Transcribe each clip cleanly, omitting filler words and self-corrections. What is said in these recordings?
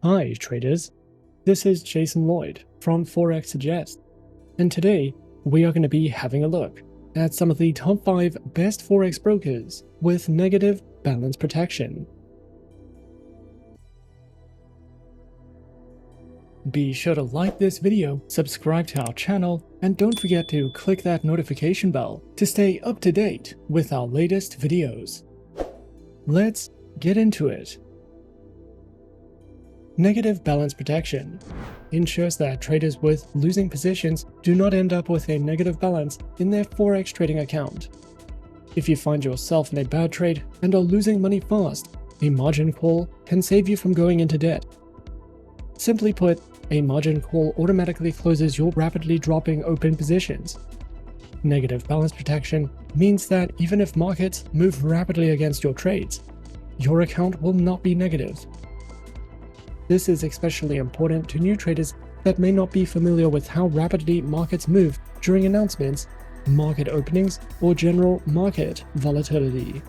Hi traders, this is Jason Lloyd from Forexsuggest, and today we are going to be having a look at some of the top 5 best Forex brokers with negative balance protection. Be sure to like this video, subscribe to our channel, and don't forget to click that notification bell to stay up to date with our latest videos. Let's get into it. Negative balance protection ensures that traders with losing positions do not end up with a negative balance in their Forex trading account. If you find yourself in a bad trade and are losing money fast, a margin call can save you from going into debt. Simply put, a margin call automatically closes your rapidly dropping open positions. Negative balance protection means that even if markets move rapidly against your trades, your account will not be negative. This is especially important to new traders that may not be familiar with how rapidly markets move during announcements, market openings, or general market volatility.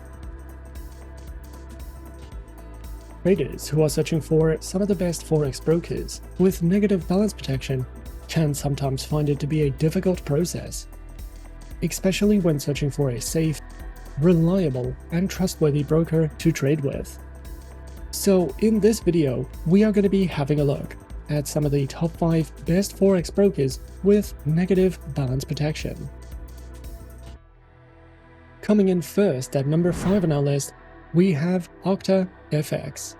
Traders who are searching for some of the best Forex brokers with negative balance protection can sometimes find it to be a difficult process, especially when searching for a safe, reliable, and trustworthy broker to trade with. So in this video, we are going to be having a look at some of the top 5 best Forex brokers with negative balance protection. Coming in first at number 5 on our list, we have OctaFX.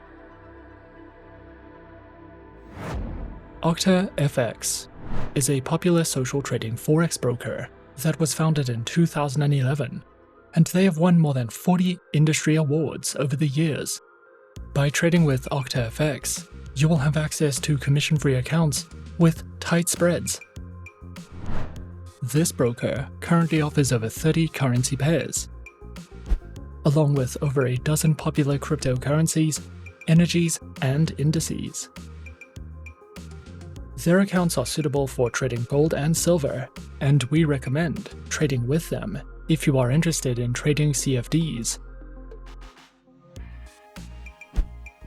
OctaFX is a popular social trading Forex broker that was founded in 2011, and they have won more than 40 industry awards over the years. By trading with OctaFX, you will have access to commission-free accounts with tight spreads. This broker currently offers over 30 currency pairs, along with over a dozen popular cryptocurrencies, energies, and indices. Their accounts are suitable for trading gold and silver, and we recommend trading with them if you are interested in trading CFDs.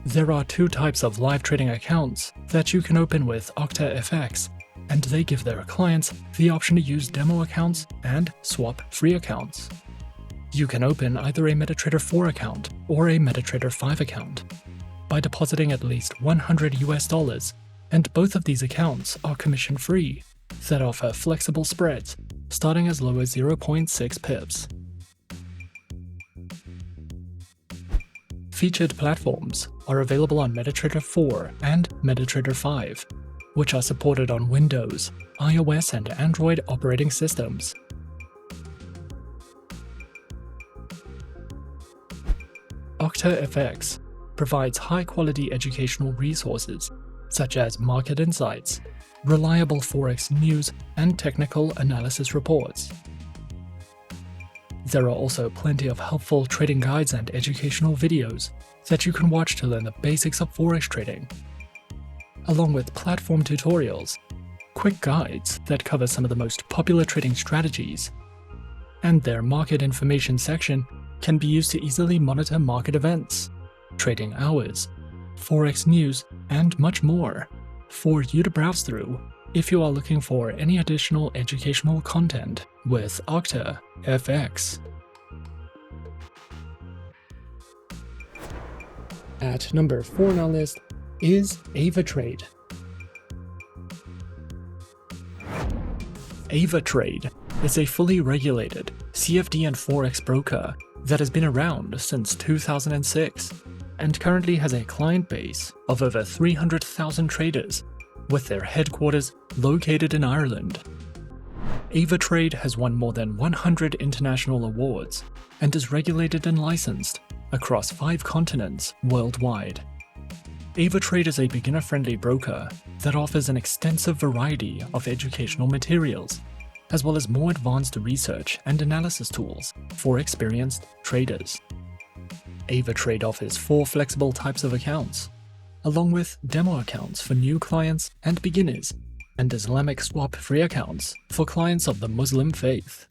There are 2 types of live trading accounts that you can open with OctaFX, and they give their clients the option to use demo accounts and swap free accounts. You can open either a MetaTrader 4 account or a MetaTrader 5 account by depositing at least $100, and both of these accounts are commission-free that offer flexible spreads starting as low as 0.6 pips. Featured platforms are available on MetaTrader 4 and MetaTrader 5, which are supported on Windows, iOS, and Android operating systems. OctaFX provides high-quality educational resources such as market insights, reliable Forex news, and technical analysis reports. There are also plenty of helpful trading guides and educational videos that you can watch to learn the basics of Forex trading, along with platform tutorials, quick guides that cover some of the most popular trading strategies, and their market information section can be used to easily monitor market events, trading hours, Forex news, and much more for you to browse through if you are looking for any additional educational content with OctaFX. At number 4 on our list is Avatrade. Avatrade is a fully regulated CFD and Forex broker that has been around since 2006 and currently has a client base of over 300,000 traders, with their headquarters located in Ireland. Avatrade has won more than 100 international awards and is regulated and licensed across 5 continents worldwide. Avatrade is a beginner-friendly broker that offers an extensive variety of educational materials, as well as more advanced research and analysis tools for experienced traders. Avatrade offers 4 flexible types of accounts, along with demo accounts for new clients and beginners, and Islamic swap-free accounts for clients of the Muslim faith.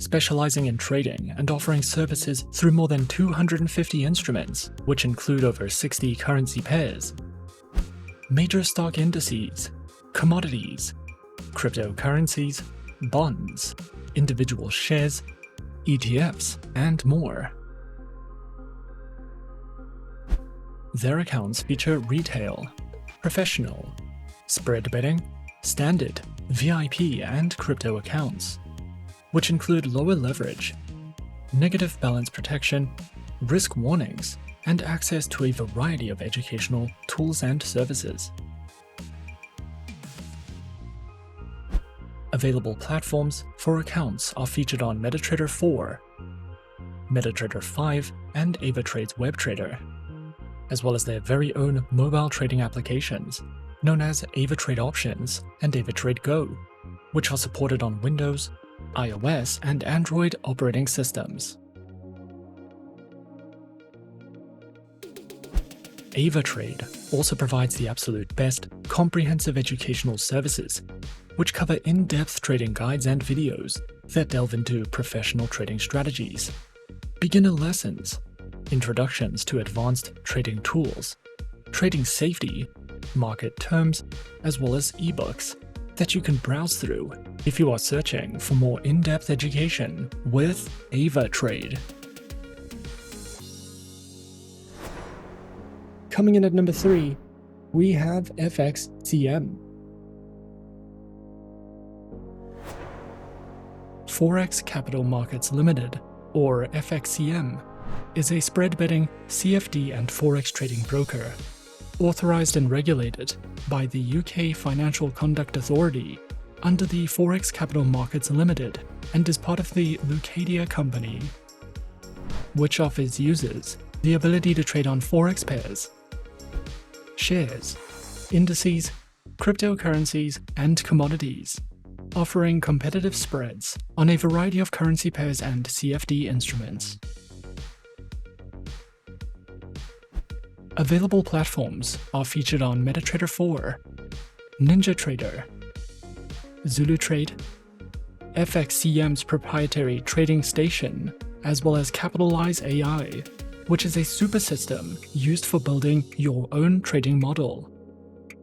specializing in trading and offering services through more than 250 instruments, which include over 60 currency pairs, major stock indices, commodities, cryptocurrencies, bonds, individual shares, ETFs, and more. Their accounts feature retail, professional, spread betting, standard, VIP, and crypto accounts, which include lower leverage, negative balance protection, risk warnings, and access to a variety of educational tools and services. Available platforms for accounts are featured on MetaTrader 4, MetaTrader 5, and Avatrade's WebTrader, as well as their very own mobile trading applications, known as Avatrade Options and Avatrade Go, which are supported on Windows, iOS, and Android operating systems. Avatrade also provides the absolute best comprehensive educational services, which cover in-depth trading guides and videos that delve into professional trading strategies, beginner lessons, introductions to advanced trading tools, trading safety, market terms, as well as ebooks that you can browse through if you are searching for more in-depth education with Avatrade. Coming in at number 3, we have FXCM. Forex Capital Markets Limited, or FXCM, is a spread betting CFD and Forex trading broker, authorized and regulated by the UK Financial Conduct Authority under the Forex Capital Markets Limited, and is part of the Lucadia Company, which offers users the ability to trade on Forex pairs, shares, indices, cryptocurrencies, and commodities, offering competitive spreads on a variety of currency pairs and CFD instruments. Available platforms are featured on MetaTrader 4, NinjaTrader, ZuluTrade, FXCM's proprietary trading station, as well as Capitalize AI, which is a super system used for building your own trading model.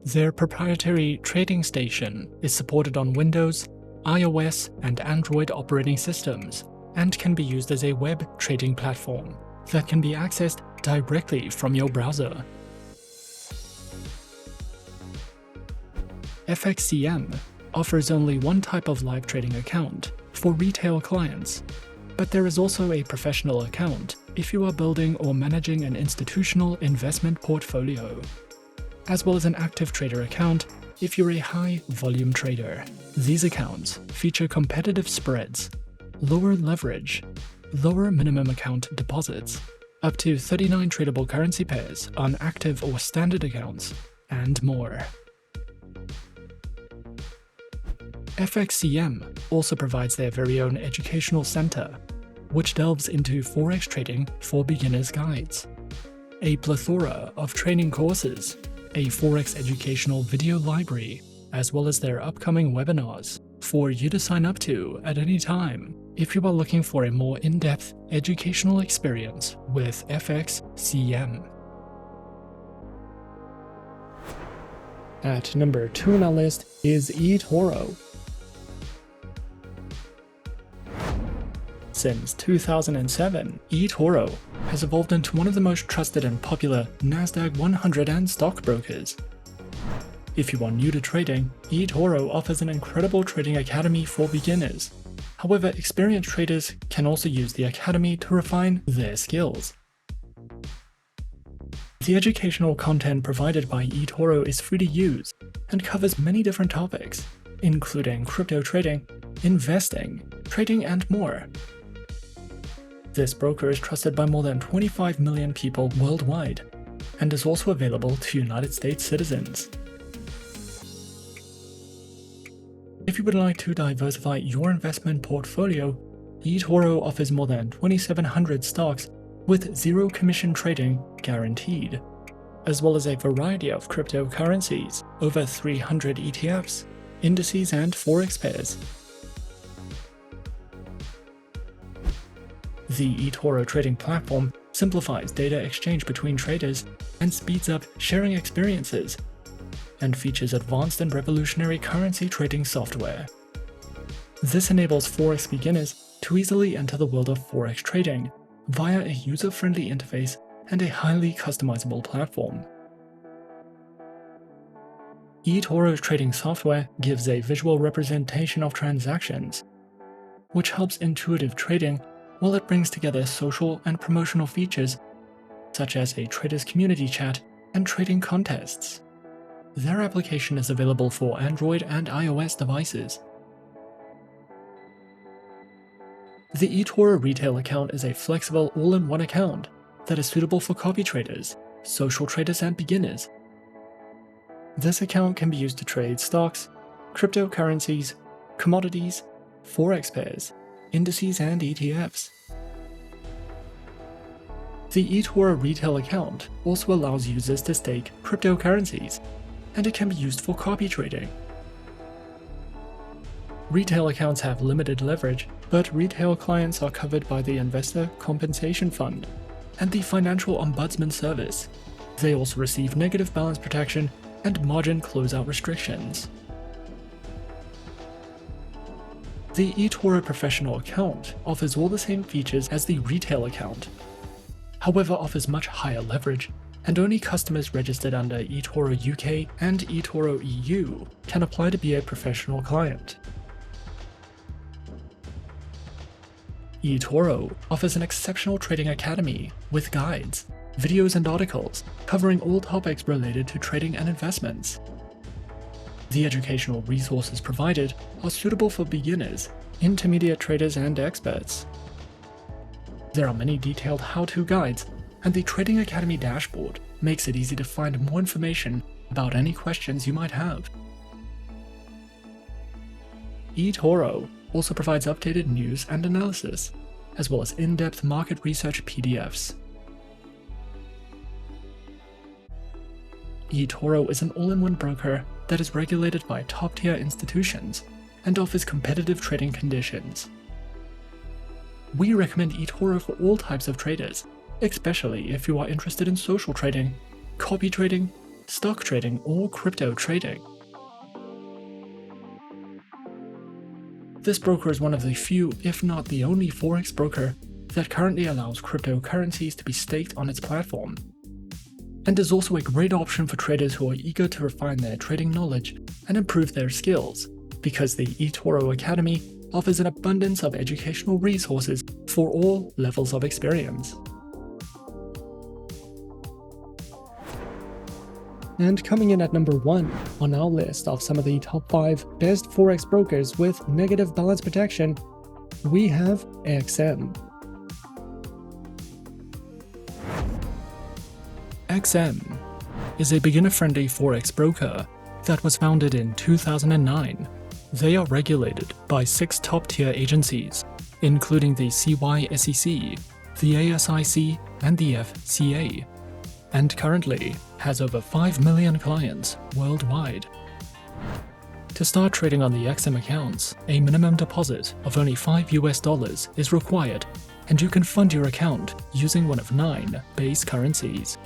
Their proprietary trading station is supported on Windows, iOS, and Android operating systems, and can be used as a web trading platform that can be accessed directly from your browser. FXCM offers only one type of live trading account for retail clients, but there is also a professional account if you are building or managing an institutional investment portfolio, as well as an active trader account if you're a high-volume trader. These accounts feature competitive spreads, lower leverage, lower minimum account deposits, up to 39 tradable currency pairs on active or standard accounts, and more. FXCM also provides their very own educational center, which delves into Forex trading for beginners guides, a plethora of training courses, a Forex educational video library, as well as their upcoming webinars for you to sign up to at any time if you are looking for a more in-depth educational experience with FXCM. At number 2 on our list is eToro. Since 2007, eToro has evolved into one of the most trusted and popular NASDAQ 100 and stockbrokers. If you are new to trading, eToro offers an incredible trading academy for beginners. However, experienced traders can also use the academy to refine their skills. The educational content provided by eToro is free to use and covers many different topics, including crypto trading, investing, trading, and more. This broker is trusted by more than 25 million people worldwide and is also available to United States citizens. If you would like to diversify your investment portfolio, eToro offers more than 2,700 stocks with zero commission trading guaranteed, as well as a variety of cryptocurrencies, over 300 ETFs, indices, and Forex pairs. The eToro trading platform simplifies data exchange between traders and speeds up sharing experiences, and features advanced and revolutionary currency trading software. This enables Forex beginners to easily enter the world of Forex trading via a user-friendly interface and a highly customizable platform. eToro's trading software gives a visual representation of transactions, which helps intuitive trading while it brings together social and promotional features such as a traders community chat and trading contests. Their application is available for Android and iOS devices. The eToro retail account is a flexible all-in-one account that is suitable for copy traders, social traders, and beginners. This account can be used to trade stocks, cryptocurrencies, commodities, Forex pairs, indices, and ETFs. The eToro retail account also allows users to stake cryptocurrencies, and it can be used for copy trading. Retail accounts have limited leverage, but retail clients are covered by the Investor Compensation Fund and the Financial Ombudsman Service. They also receive negative balance protection and margin closeout restrictions. The eToro Professional account offers all the same features as the retail account, however offers much higher leverage, and only customers registered under eToro UK and eToro EU can apply to be a professional client. eToro offers an exceptional trading academy with guides, videos, and articles covering all topics related to trading and investments. The educational resources provided are suitable for beginners, intermediate traders, and experts. There are many detailed how-to guides, and the Trading Academy dashboard makes it easy to find more information about any questions you might have. eToro also provides updated news and analysis, as well as in-depth market research PDFs. eToro is an all-in-one broker that is regulated by top-tier institutions and offers competitive trading conditions. We recommend eToro for all types of traders, especially if you are interested in social trading, copy trading, stock trading, or crypto trading. This broker is one of the few, if not the only, Forex broker that currently allows cryptocurrencies to be staked on its platform, and is also a great option for traders who are eager to refine their trading knowledge and improve their skills, because the eToro Academy offers an abundance of educational resources for all levels of experience. And coming in at number 1 on our list of some of the top 5 best Forex brokers with negative balance protection, we have XM. XM is a beginner-friendly Forex broker that was founded in 2009. They are regulated by 6 top-tier agencies, including the CYSEC, the ASIC, and the FCA, and currently has over 5 million clients worldwide. To start trading on the XM accounts, a minimum deposit of only $5 is required, and you can fund your account using one of 9 base currencies.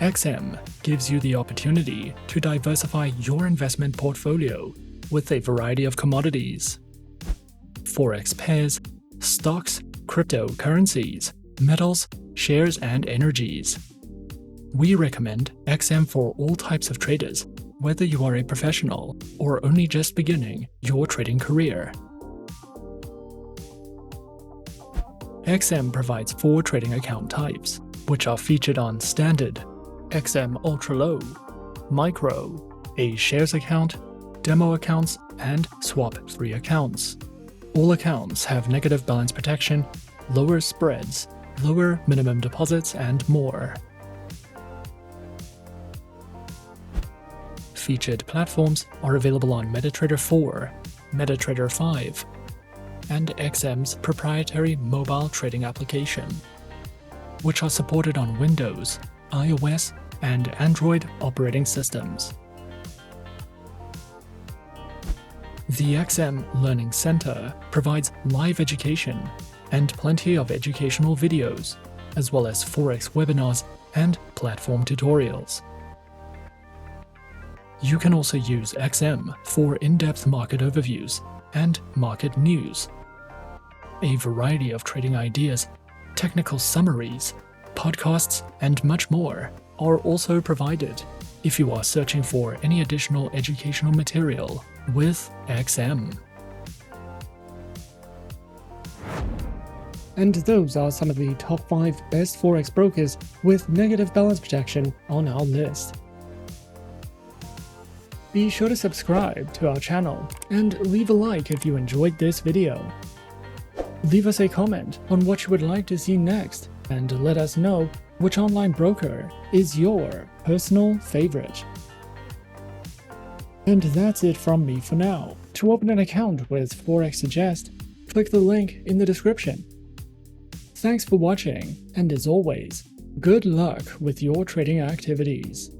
XM gives you the opportunity to diversify your investment portfolio with a variety of commodities, Forex pairs, stocks, cryptocurrencies, metals, shares, and energies. We recommend XM for all types of traders, whether you are a professional or only just beginning your trading career. XM provides 4 trading account types, which are featured on Standard, XM Ultra Low, Micro, a shares account, demo accounts, and swap-free accounts. All accounts have negative balance protection, lower spreads, lower minimum deposits, and more. Featured platforms are available on MetaTrader 4, MetaTrader 5, and XM's proprietary mobile trading application, which are supported on Windows, iOS, and Android operating systems. The XM Learning Center provides live education, and plenty of educational videos, as well as Forex webinars and platform tutorials. You can also use XM for in-depth market overviews and market news. A variety of trading ideas, technical summaries, podcasts, and much more are also provided if you are searching for any additional educational material with XM. And those are some of the top 5 best Forex brokers with negative balance protection on our list. Be sure to subscribe to our channel and leave a like if you enjoyed this video. Leave us a comment on what you would like to see next and let us know which online broker is your personal favorite. And that's it from me for now. To open an account with Forexsuggest, click the link in the description. Thanks for watching, and as always, good luck with your trading activities.